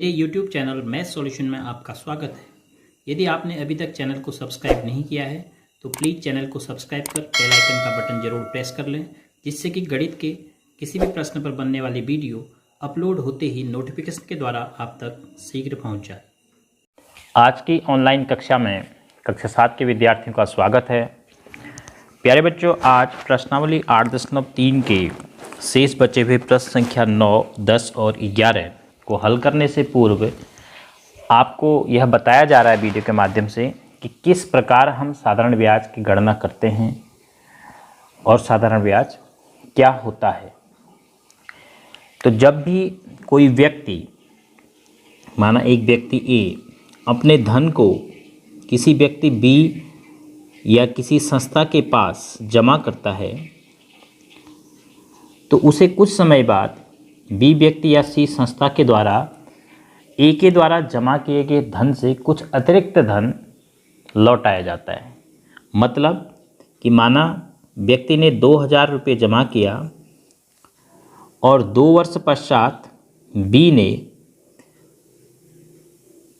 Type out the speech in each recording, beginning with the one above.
मेरे YouTube channel math solution में आपका स्वागत है। यदि आपने अभी तक चैनल को सब्सक्राइब नहीं किया है तो प्लीज़ चैनल को सब्सक्राइब कर बेल आइकन का बटन जरूर प्रेस कर लें, जिससे कि गणित के किसी भी प्रश्न पर बनने वाली वीडियो अपलोड होते ही नोटिफिकेशन के द्वारा आप तक शीघ्र पहुंच जाए। आज की ऑनलाइन कक्षा में कक्षा 7 के विद्यार्थियों का स्वागत है। प्यारे बच्चों, आज प्रश्नावली 8.3 के शेष बचे हुए प्रश्न संख्या 9, 10 और 11 को हल करने से पूर्व आपको यह बताया जा रहा है वीडियो के माध्यम से कि किस प्रकार हम साधारण ब्याज की गणना करते हैं और साधारण ब्याज क्या होता है। तो जब भी कोई व्यक्ति, माना एक व्यक्ति ए अपने धन को किसी व्यक्ति बी या किसी संस्था के पास जमा करता है, तो उसे कुछ समय बाद बी व्यक्ति या सी संस्था के द्वारा ए के द्वारा जमा किए गए धन से कुछ अतिरिक्त धन लौटाया जाता है। मतलब कि माना व्यक्ति ने 2000 रुपये जमा किया और 2 वर्ष पश्चात बी ने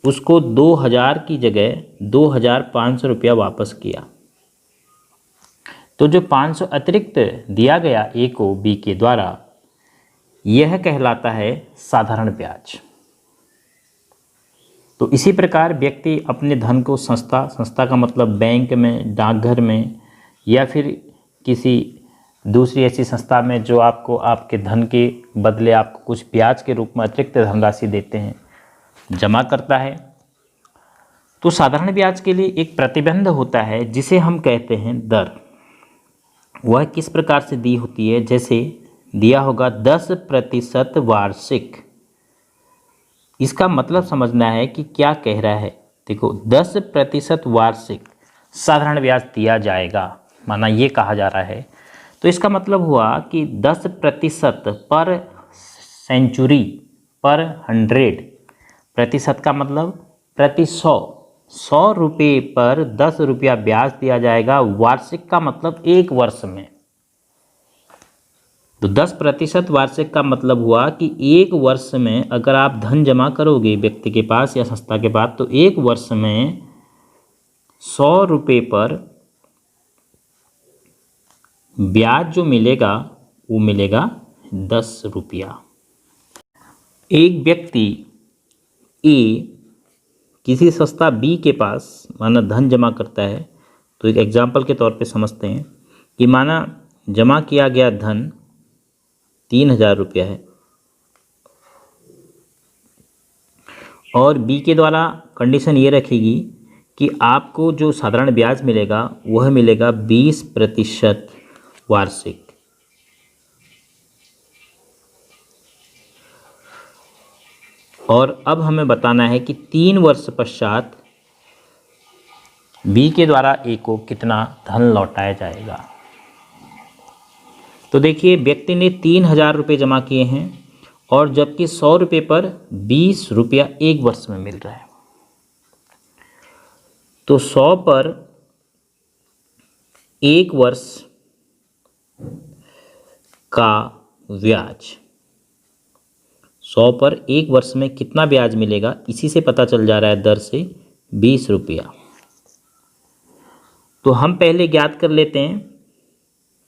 उसको 2000 की जगह 2500 रुपया वापस किया, तो जो 500 अतिरिक्त दिया गया ए को बी के द्वारा, यह कहलाता है साधारण ब्याज। तो इसी प्रकार व्यक्ति अपने धन को संस्था का मतलब बैंक में, डाकघर में या फिर किसी दूसरी ऐसी संस्था में जो आपको आपके धन के बदले आपको कुछ ब्याज के रूप में अतिरिक्त धनराशि देते हैं, जमा करता है। तो साधारण ब्याज के लिए एक प्रतिबंध होता है जिसे हम कहते हैं दर। वह किस प्रकार से दी होती है, जैसे दिया होगा 10% वार्षिक। इसका मतलब समझना है कि क्या कह रहा है। देखो, 10% वार्षिक साधारण ब्याज दिया जाएगा, माना ये कहा जा रहा है। तो इसका मतलब हुआ कि 10% पर सेंचुरी, पर 100, प्रतिशत का मतलब प्रति 100 रुपये पर 10 रुपया ब्याज दिया जाएगा। वार्षिक का मतलब एक वर्ष में। तो 10% वार्षिक का मतलब हुआ कि एक वर्ष में अगर आप धन जमा करोगे व्यक्ति के पास या संस्था के पास, तो एक वर्ष में 100 रुपये पर ब्याज जो मिलेगा वो मिलेगा 10 रुपया। एक व्यक्ति ए किसी संस्था बी के पास माना धन जमा करता है, तो एक एग्जाम्पल के तौर पे समझते हैं कि माना जमा किया गया धन 3000 रुपया है और बी के द्वारा कंडीशन ये रखेगी कि आपको जो साधारण ब्याज मिलेगा वह मिलेगा 20% वार्षिक। और अब हमें बताना है कि 3 वर्ष पश्चात बी के द्वारा ए को कितना धन लौटाया जाएगा। तो देखिए, व्यक्ति ने 3000 रुपये जमा किए हैं और जबकि 100 रुपये पर 20 रुपया एक वर्ष में मिल रहा है, तो 100 पर एक वर्ष का ब्याज, 100 पर एक वर्ष में कितना ब्याज मिलेगा, इसी से पता चल जा रहा है दर से 20 रुपया। तो हम पहले ज्ञात कर लेते हैं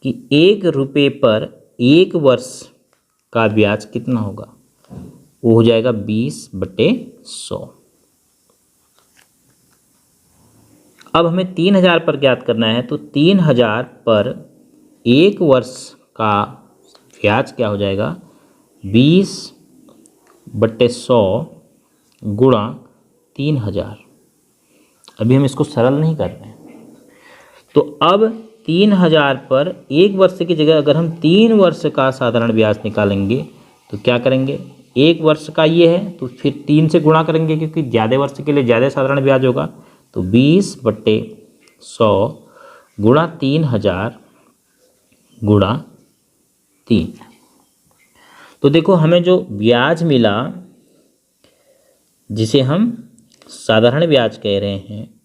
कि 1 रुपये पर एक वर्ष का ब्याज कितना होगा। वो हो जाएगा 20/100। अब हमें 3000 पर ज्ञात करना है, तो 3000 पर एक वर्ष का ब्याज क्या हो जाएगा, 20/100 गुणा 3000। अभी हम इसको सरल नहीं कर रहे हैं। तो अब 3000 पर एक वर्ष की जगह अगर हम 3 वर्ष का साधारण ब्याज निकालेंगे तो क्या करेंगे, एक वर्ष का ये है तो फिर 3 से गुणा करेंगे क्योंकि ज़्यादा वर्ष के लिए ज़्यादा साधारण ब्याज होगा। तो 20/100 गुणा 3000 गुणा 3। तो देखो, हमें जो ब्याज मिला जिसे हम साधारण ब्याज कह रहे हैं,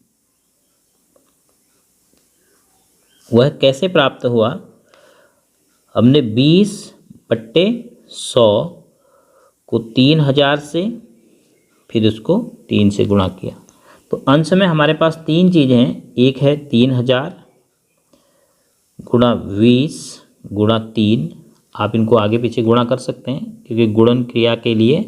वह कैसे प्राप्त हुआ। हमने 20/100 को 3000 से फिर उसको 3 से गुणा किया। तो अंश में हमारे पास 3 चीज़ें हैं। एक है 3000 गुणा 20 गुणा 3। आप इनको आगे पीछे गुणा कर सकते हैं क्योंकि गुणन क्रिया के लिए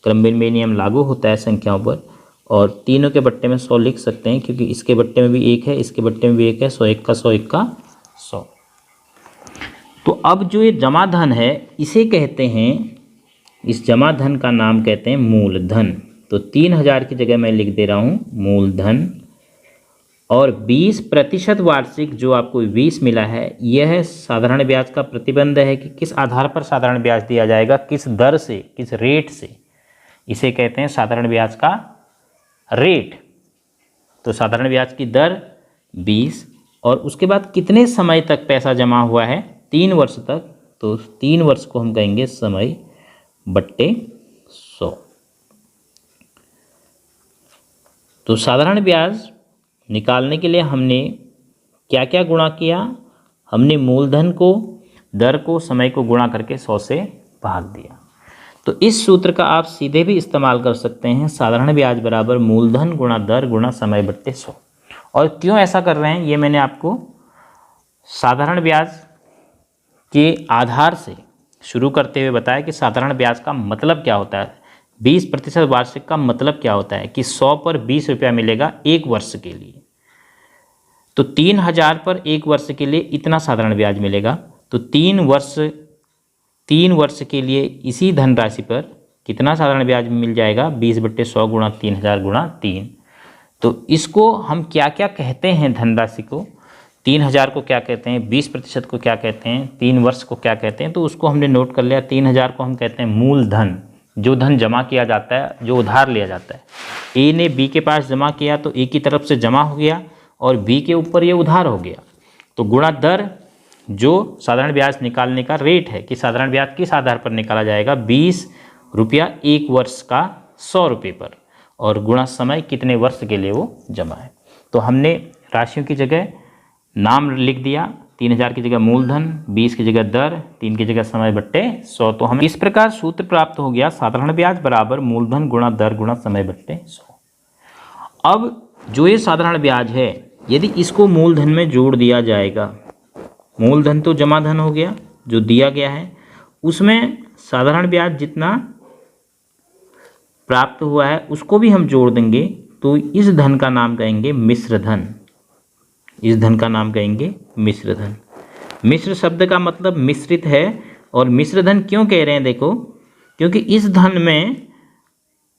क्रमबेल में नियम लागू होता है संख्याओं पर। और तीनों के बट्टे में 100 लिख सकते हैं क्योंकि इसके बट्टे में भी 1 है, इसके बट्टे में भी 1 है। 100 1 का 100 1 का 100। तो अब जो ये जमा धन है इसे कहते हैं, इस जमा धन का नाम कहते हैं मूलधन। तो 3000 की जगह मैं लिख दे रहा हूँ मूलधन। और 20% वार्षिक जो आपको 20 मिला है, यह साधारण ब्याज का प्रतिबंध है कि किस आधार पर साधारण ब्याज दिया जाएगा, किस दर से, किस रेट से। इसे कहते हैं साधारण ब्याज का रेट। तो साधारण ब्याज की दर 20 और उसके बाद कितने समय तक पैसा जमा हुआ है, 3 वर्ष तक। तो 3 वर्ष को हम कहेंगे समय बट्टे 100। तो साधारण ब्याज निकालने के लिए हमने क्या क्या गुणा किया, हमने मूलधन को, दर को, समय को गुणा करके 100 से भाग दिया। तो इस सूत्र का आप सीधे भी इस्तेमाल कर सकते हैं, साधारण ब्याज बराबर मूलधन गुणा दर गुणा समय बट्टे 100। और क्यों ऐसा कर रहे हैं ये मैंने आपको साधारण ब्याज के आधार से शुरू करते हुए बताया कि साधारण ब्याज का मतलब क्या होता है। 20% वार्षिक का मतलब क्या होता है कि 100 पर 20 रुपया मिलेगा 1 वर्ष के लिए। तो 3000 पर 1 वर्ष के लिए इतना साधारण ब्याज मिलेगा। तो 3 वर्ष के लिए इसी धनराशि पर कितना साधारण ब्याज मिल जाएगा, 20/100 गुणा 3000 गुणा 3। तो इसको हम क्या क्या कहते हैं, धनराशि को 3000 को क्या कहते हैं, 20% को क्या कहते हैं, 3 वर्ष को क्या कहते हैं, तो उसको हमने नोट कर लिया। 3000 को हम कहते हैं मूलधन, जो धन जमा किया जाता है, जो उधार लिया जाता है। ए ने बी के पास जमा किया तो ए की तरफ से जमा हो गया और बी के ऊपर ये उधार हो गया। तो गुणा दर, जो साधारण ब्याज निकालने का रेट है कि साधारण ब्याज किस आधार पर निकाला जाएगा, 20 रुपया 1 वर्ष का 100 रुपये पर, और गुणा समय, कितने वर्ष के लिए वो जमा है। तो हमने राशियों की जगह नाम लिख दिया, 3000 की जगह मूलधन, 20 की जगह दर, 3 की जगह समय बट्टे 100। तो हमें इस प्रकार सूत्र प्राप्त हो गया, साधारण ब्याज बराबर मूलधन गुणा दर गुणा समय बट्टे 100। अब जो ये साधारण ब्याज है, यदि इसको मूलधन में जोड़ दिया जाएगा, मूलधन तो जमा धन हो गया जो दिया गया है, उसमें साधारण ब्याज जितना प्राप्त हुआ है उसको भी हम जोड़ देंगे, तो इस धन का नाम कहेंगे मिश्र धन। इस धन का नाम कहेंगे मिश्र धन। मिश्र शब्द का मतलब मिश्रित है। और मिश्र धन क्यों कह रहे हैं, देखो, क्योंकि इस धन में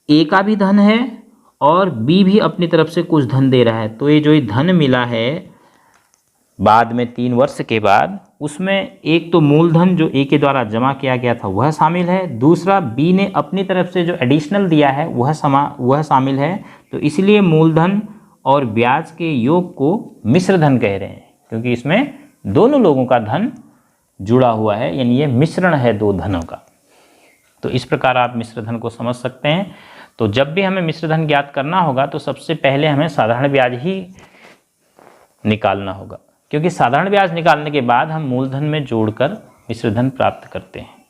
ए का भी धन है और बी भी अपनी तरफ से कुछ धन दे रहा है। तो ये जो धन मिला है बाद में 3 वर्ष के बाद, उसमें एक तो मूलधन जो ए के द्वारा जमा किया गया था वह शामिल है, दूसरा बी ने अपनी तरफ से जो एडिशनल दिया है वह शामिल है। तो इसलिए मूलधन और ब्याज के योग को मिश्र धन कह रहे हैं, क्योंकि इसमें दोनों लोगों का धन जुड़ा हुआ है, यानी ये मिश्रण है 2 धनों का। तो इस प्रकार आप मिश्र धन को समझ सकते हैं। तो जब भी हमें मिश्र धन ज्ञात करना होगा तो सबसे पहले हमें साधारण ब्याज ही निकालना होगा, क्योंकि साधारण ब्याज निकालने के बाद हम मूलधन में जोड़कर मिश्र धन प्राप्त करते हैं।